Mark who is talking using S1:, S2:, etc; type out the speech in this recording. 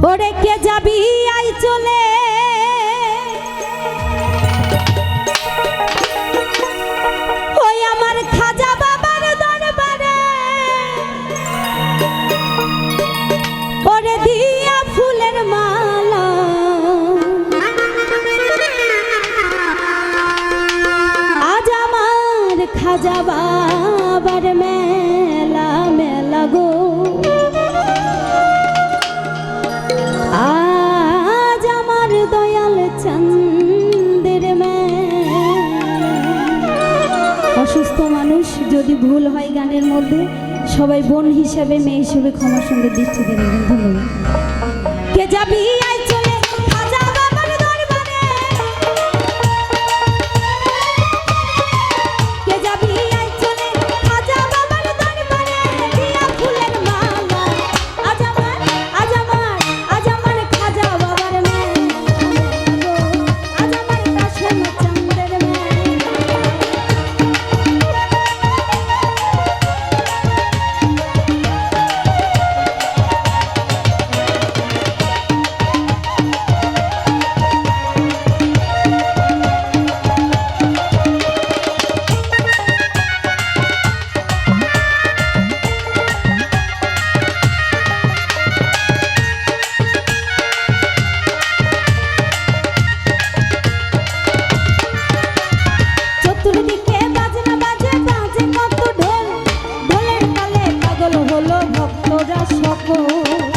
S1: ওরে কে যাবি আই চলে ওই আমার খাজা বাবার দরবারে ওরে দিয়া ফুলের মালা আজ আমার খাজা বাবার মেলা মেলা গো আজ আমার দয়াল চন্দের অসুস্থ মানুষ যদি ভুল হয় গানের মধ্যে সবাই বোন হিসাবে মেয়ে হিসেবে ক্ষমার সঙ্গে দৃষ্টি দেবেন। ধন্যবাদ। কে যাবি আই চলে খাজা বাবার দরবারে কে যাবি আই চলে খাজা বাবার দরবারে দিয়া ফুলের মালা আজ আমার খাজা বাবার মেলা আজ আমার কাশেম চন্দ্রের চতুর্দিকে বাজনা বাজে বাজে কত ঢোল ঢোলের তালে পাগল হলো ভক্তরা সকল